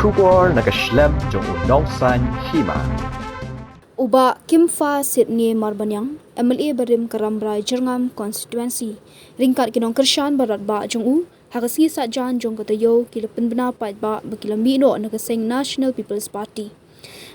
Shubor nakaslem jong unongsan hima. Uba Kimfa Sydney Marbanyang, MLA Barim Karamrai Jerngam Constituency, ringkat kinong Kershan Barat Ba Jong U, Hakasngi Satjan Jong Katayo, Kilapan Benapat Ba, Bakilambino Nakaseng National People's Party.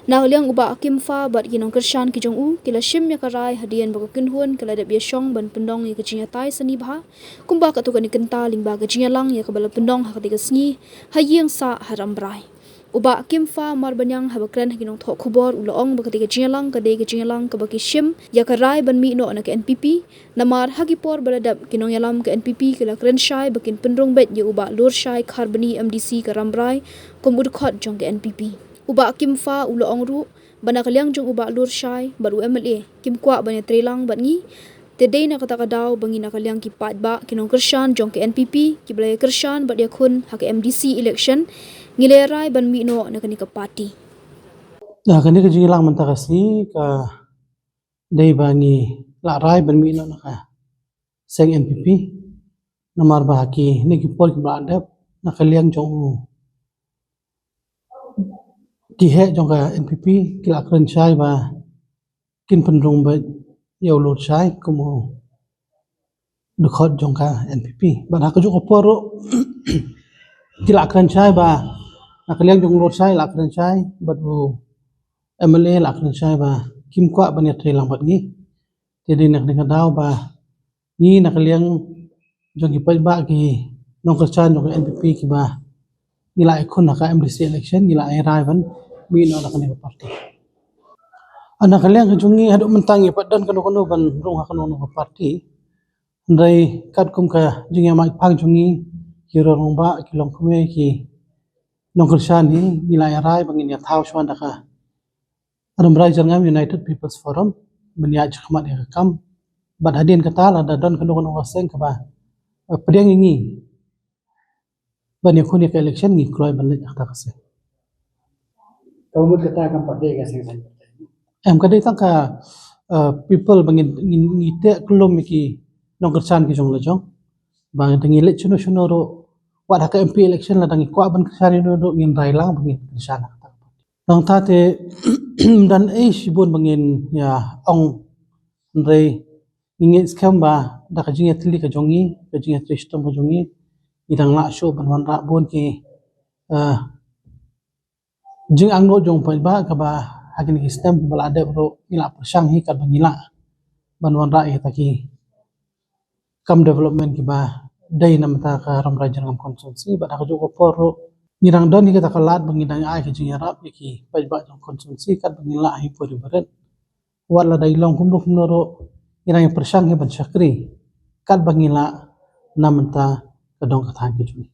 Nahaliang uba Kimfa Bat kinong Kershan Ki Jong U, Kila Shim Yakarai Hadian Bakakinhuan, Kaladap Yashong Ban Pendong Yakajinyatay Sanibha, Kumba Katukan Nikenta Lingba Gajinyalang Yakabala Pendong Hakatigasngi, Hayang Sa Harambrai. Uba Kimfa Marbanyang habakran haginong thok khubor uloong bakati gajingalang kabaki shim yakarai banmi no na NPP namar hagipor baladap kinong yalam ke NPP kala krenshai bakin penrong bet ye uba lurshai kharbani MDC karamrai komud khot jong ke NPP uba Kimfa uloong ru banakalyang jong uba lurshai baru MLA kimkwa banya trelang bangi Tedei na katakadaw bangi nakalyang kipat ba kinong Kershan jong ke NPP kiblay Kershan bat yakun hak MDC election ngilerai ban mino na kanika party. Nah, kani ka jingilang mantakasi ka day bangi larai ban mino na ka seng NPP namar bahaki nagipol ki bladap nakaliang jong kihe jong ka NPP kila kren chai ba kin pendrong ba yaw lot chai kumu dukhot jong ka NPP ban haka jong oporo kila kren chai ba nakaliang jong lot chai la kren chai batu MLA la kren chai ba kim kwa ban yatre lang bat ngi jadi nak dengan daw ba ni nakaliang jong ki ba ki nong kerchan jong NPP ki ba nila ikon naka MDC election nila ai rai ban mi no nakani party anak kaliang jungi hadu mentangi padan kanu ban rong hakano no party ndai kat kum ka jungi mai phang jungi hiro rong ba kilong kume ki nong kerchan ni nila ai rai bangin ya thau shwan daka Ramrai Jerngam United People's Forum beniak khmat ya kam bad hadin kata la dan kanu waseng ka ba priang ngi ban yakun ya election ngi kroy ban lek ta kase Kamu kata akan pakai kasih saja. em kadai tangka people bangin ngite klom ki nong kerchan ki jong lejong bang tangi lek chuno ro wad haka MP election la dangi kwa ban kerchan ro ngin rai lang bangin kerchan nang tate dan sibun bangin ya ong ndai ingin scam ba da ka jinga tili ka jongi ka jinga tristom ka jongi idang la show ban wan ra bon ki jing ang no jong pa ba ka ba hakin ki stem bala ade ro ila persang hi ka bangila ban wan ra ta ki kam development ki ba dai nam ta ka ram ra Jerngam constituency ba ka jo poro nirang don ni ka kalat bangidang ai ki jinga rap ki pa ba jong constituency ka bangila hi pori baret wala dai long kum no ro irang persang he ban chakri kat bangila namanta kadong kathang ki juni